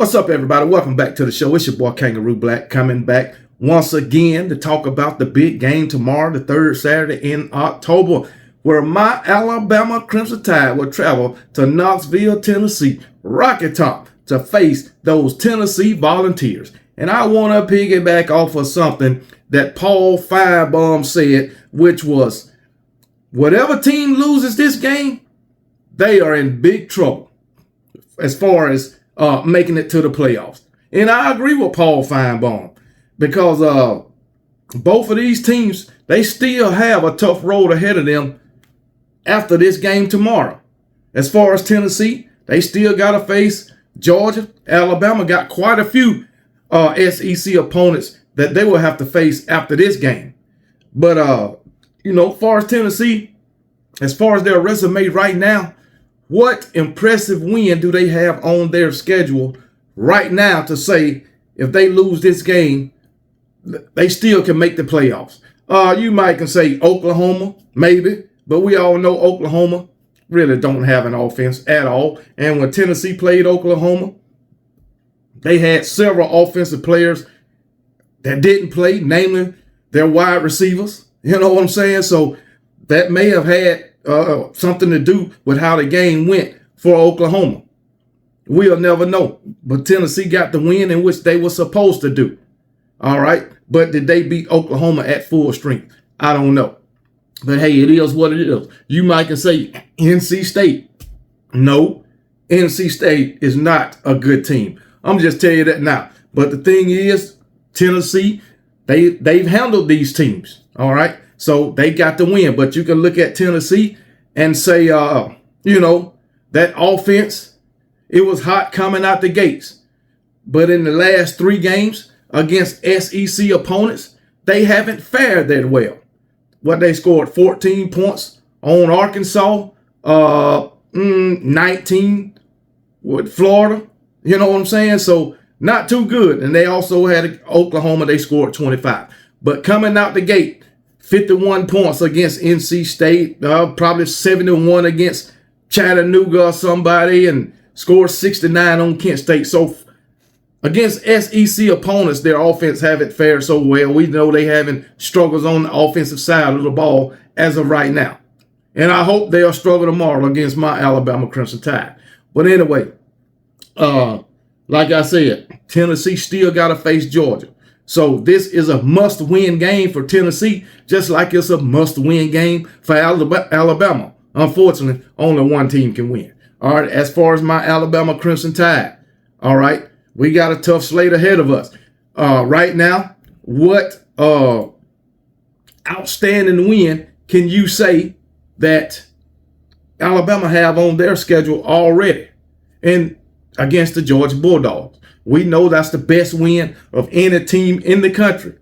What's up, everybody? Welcome back to the show. It's your boy Kangaroo Black coming back once again to talk about the big game tomorrow, the third Saturday in October, where my Alabama Crimson Tide will travel to Knoxville, Tennessee, Rocky Top, to face those Tennessee Volunteers. And I want to piggyback off of something that Paul Finebaum said, which was, whatever team loses this game, they are in big trouble as far as making it to the playoffs. And I agree with Paul Finebaum because both of these teams, they still have a tough road ahead of them after this game tomorrow. As far as Tennessee, they still got to face Georgia. Alabama got quite a few SEC opponents that they will have to face after this game. But, as far as Tennessee, as far as their resume right now, what impressive win do they have on their schedule right now to say if they lose this game, they still can make the playoffs? You might can say Oklahoma, maybe, but we all know Oklahoma really don't have an offense at all. And when Tennessee played Oklahoma, they had several offensive players that didn't play, namely their wide receivers. You know what I'm saying? So that may have had something to do with how the game went for Oklahoma. We'll never know. But Tennessee got the win in which they were supposed to do. All right. But did they beat Oklahoma at full strength? I don't know. But hey, it is what it is. You might can say NC State. No, NC State is not a good team. I'm just telling you that now. But the thing is, Tennessee, they've handled these teams. All right. So they got the win. But you can look at Tennessee and say, that offense, it was hot coming out the gates. But in the last 3 games against SEC opponents, they haven't fared that well. They scored 14 points on Arkansas, 19 with Florida. You know what I'm saying? So not too good. And they also had Oklahoma, they scored 25. But coming out the gate, 51 points against NC State, probably 71 against Chattanooga or somebody, and scored 69 on Kent State. So against SEC opponents, their offense haven't fared so well. We know they having struggles on the offensive side of the ball as of right now. And I hope they'll struggle tomorrow against my Alabama Crimson Tide. But anyway, like I said, Tennessee still got to face Georgia. So this is a must-win game for Tennessee, just like it's a must-win game for Alabama. Unfortunately, only one team can win. All right, as far as my Alabama Crimson Tide, all right, we got a tough slate ahead of us. Right now, what outstanding win can you say that Alabama have on their schedule already and against the Georgia Bulldogs? We know that's the best win of any team in the country.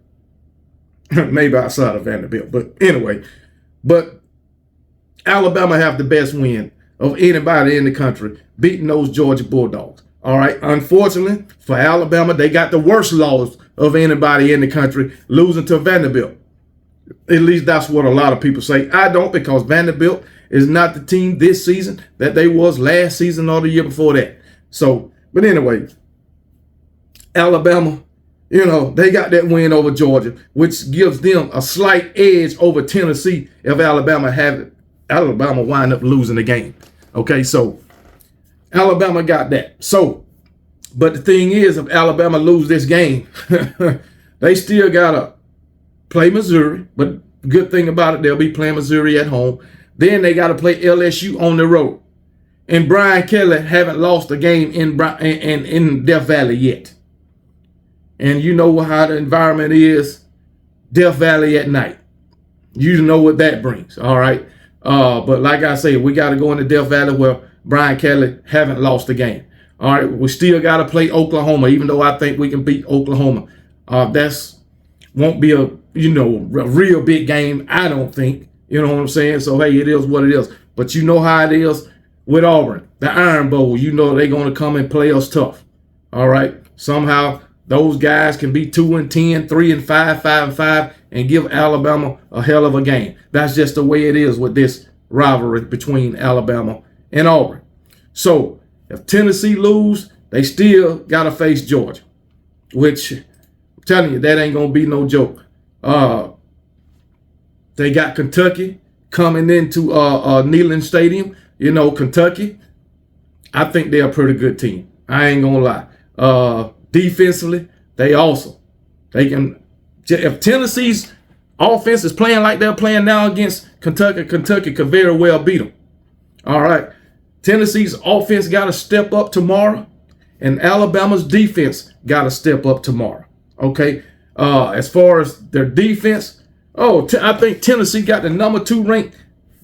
Maybe outside of Vanderbilt. But anyway, Alabama have the best win of anybody in the country, beating those Georgia Bulldogs. All right. Unfortunately for Alabama, they got the worst loss of anybody in the country, losing to Vanderbilt. At least that's what a lot of people say. I don't, because Vanderbilt is not the team this season that they was last season or the year before that. So, but anyway, Alabama, they got that win over Georgia, which gives them a slight edge over Tennessee if Alabama wind up losing the game. Okay, so Alabama got that. So, but the thing is, if Alabama lose this game, they still got to play Missouri. But the good thing about it, they'll be playing Missouri at home. Then they got to play LSU on the road. And Brian Kelly haven't lost a game in Death Valley yet. And you know how the environment is, Death Valley at night. You know what that brings, all right? But like I say, we got to go into Death Valley where Brian Kelly haven't lost a game. All right, we still got to play Oklahoma, even though I think we can beat Oklahoma. That's won't be a real big game, I don't think. You know what I'm saying? So, hey, it is what it is. But you know how it is with Auburn, the Iron Bowl. You know they're going to come and play us tough. All right, somehow those guys can be 2-10, 3-5, 5-5, and give Alabama a hell of a game. That's just the way it is with this rivalry between Alabama and Auburn. So if Tennessee lose, they still got to face Georgia, which I'm telling you, that ain't going to be no joke. They got Kentucky coming into Neyland Stadium. You know, Kentucky, I think they're a pretty good team. I ain't going to lie. Defensively, they awesome. They can, if Tennessee's offense is playing like they're playing now against Kentucky, Kentucky could very well beat them. All right. Tennessee's offense got to step up tomorrow, and Alabama's defense got to step up tomorrow. Okay. As far as their defense, I think Tennessee got the number 2 ranked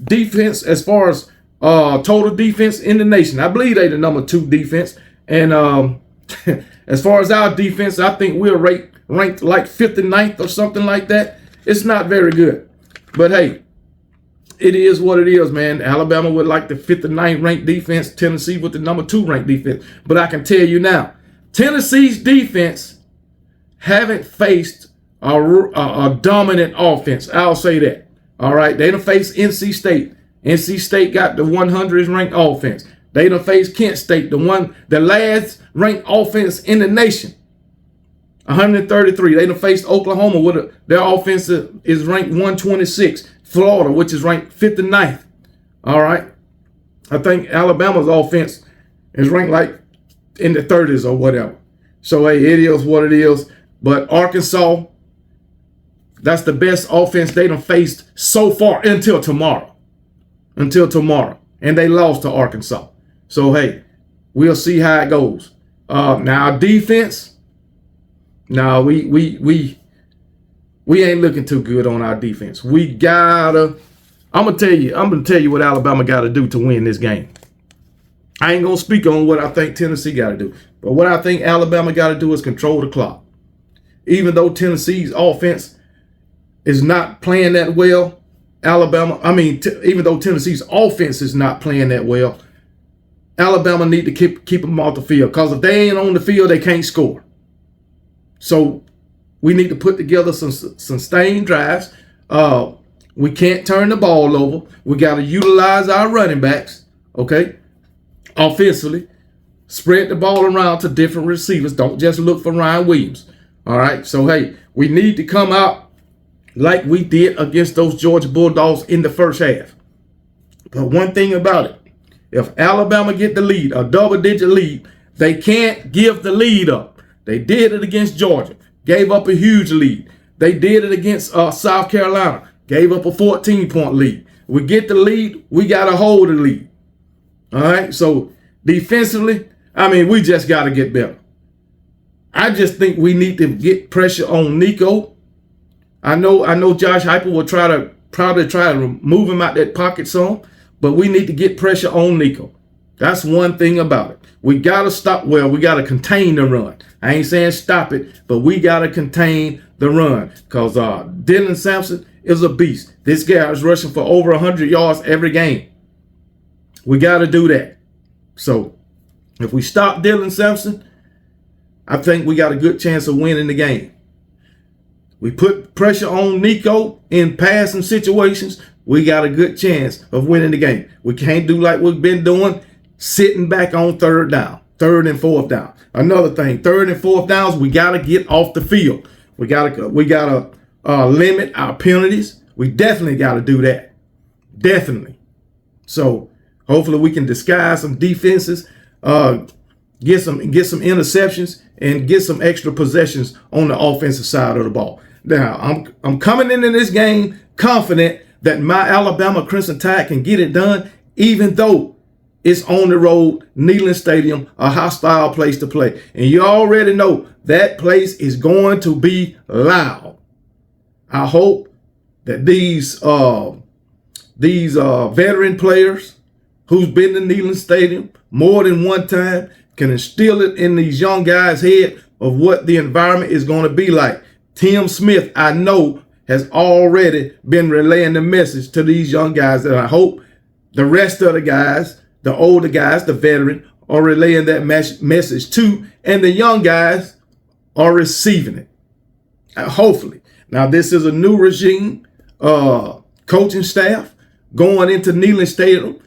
defense as far as total defense in the nation. I believe they the number 2 defense. And as far as our defense, I think we're ranked like 59th or something like that. It's not very good. But hey, it is what it is, man. Alabama would like the 59th ranked defense, Tennessee with the number 2 ranked defense. But I can tell you now, Tennessee's defense haven't faced a dominant offense. I'll say that. All right. They done faced NC State. NC State got the 100th ranked offense. They done faced Kent State, the last ranked offense in the nation. 133. They done faced Oklahoma with their offense is ranked 126. Florida, which is ranked 59th. All right. I think Alabama's offense is ranked like in the 30s or whatever. So hey, it is what it is. But Arkansas, that's the best offense they done faced so far until tomorrow. And they lost to Arkansas. So, hey, we'll see how it goes. Now, defense, no, we ain't looking too good on our defense. I'm gonna tell you what Alabama got to do to win this game. I ain't gonna speak on what I think Tennessee got to do, but what I think Alabama got to do is control the clock. Even though Tennessee's offense is not playing that well, even though Tennessee's offense is not playing that well, Alabama need to keep them off the field, because if they ain't on the field, they can't score. So we need to put together some sustained drives. We can't turn the ball over. We got to utilize our running backs, okay, offensively. Spread the ball around to different receivers. Don't just look for Ryan Williams. All right, so hey, we need to come out like we did against those Georgia Bulldogs in the first half. But one thing about it, if Alabama get the lead, a double-digit lead, they can't give the lead up. They did it against Georgia, gave up a huge lead. They did it against South Carolina, gave up a 14-point lead. We get the lead, we got to hold the lead. All right, so defensively, we just got to get better. I just think we need to get pressure on Nico. I know Josh Heupel will probably try to move him out that pocket some, but we need to get pressure on Nico. That's one thing about it. We got to we got to contain the run. I ain't saying stop it, but we got to contain the run, because Dylan Sampson is a beast. This guy is rushing for over 100 yards every game. We got to do that. So if we stop Dylan Sampson, I think we got a good chance of winning the game. We put pressure on Nico in passing situations, we got a good chance of winning the game. We can't do like we've been doing, sitting back on third and fourth down. Another thing, third and fourth downs, we got to get off the field. We got to limit our penalties. We definitely got to do that. Definitely. So hopefully we can disguise some defenses, get some interceptions, and get some extra possessions on the offensive side of the ball. Now, I'm coming into this game confident that my Alabama Crimson Tide can get it done, even though it's on the road, Neyland Stadium, a hostile place to play. And you already know that place is going to be loud. I hope that these veteran players who's been to Neyland Stadium more than one time can instill it in these young guys' head of what the environment is going to be like. Tim Smith, I know, has already been relaying the message to these young guys, and I hope the rest of the guys, the older guys, the veteran, are relaying that message too, and the young guys are receiving it. Hopefully. Now, this is a new regime, coaching staff going into Neyland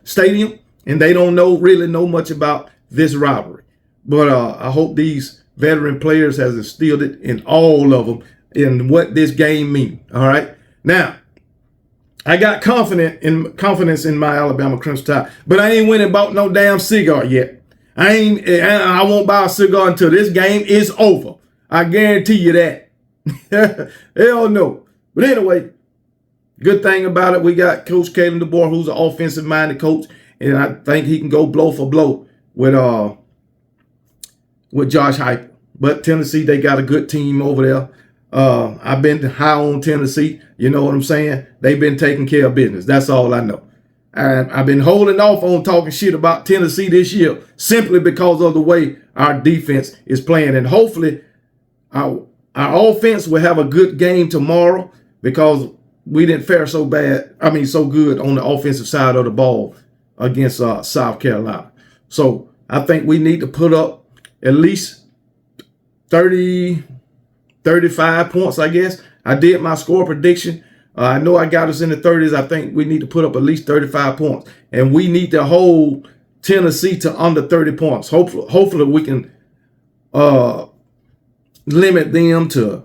Stadium, and they don't really know much about this rivalry. But I hope these veteran players has instilled it in all of them in what this game means. All right. Now, I got confidence in my Alabama Crimson Tide, but I ain't went and bought no damn cigar yet. I won't buy a cigar until this game is over. I guarantee you that. Hell no. But anyway, good thing about it, we got Coach Kalen DeBoer, who's an offensive-minded coach, and I think he can go blow for blow with Josh Heupel. But Tennessee, they got a good team over there. I've been high on Tennessee. You know what I'm saying? They've been taking care of business. That's all I know. And I've been holding off on talking shit about Tennessee this year simply because of the way our defense is playing. And hopefully our offense will have a good game tomorrow because we didn't fare so good on the offensive side of the ball against South Carolina. So I think we need to put up at least 30, 35 points, I guess. I did my score prediction. I know I got us in the 30s. I think we need to put up at least 35 points. And we need to hold Tennessee to under 30 points. Hopefully we can limit them to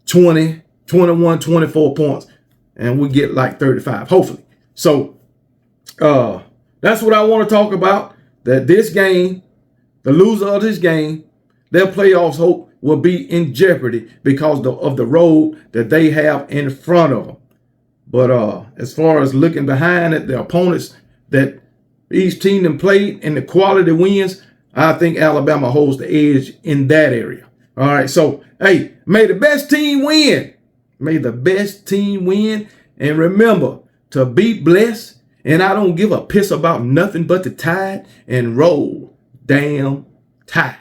20, 21, 24 points. And we get like 35, hopefully. So that's what I want to talk about. That this game, the loser of this game, their playoffs hope will be in jeopardy because of the road that they have in front of them. But as far as looking behind at the opponents that each team them played and the quality wins, I think Alabama holds the edge in that area. All right, so, hey, may the best team win. May the best team win. And remember to be blessed. And I don't give a piss about nothing but the Tide, and roll damn Tide.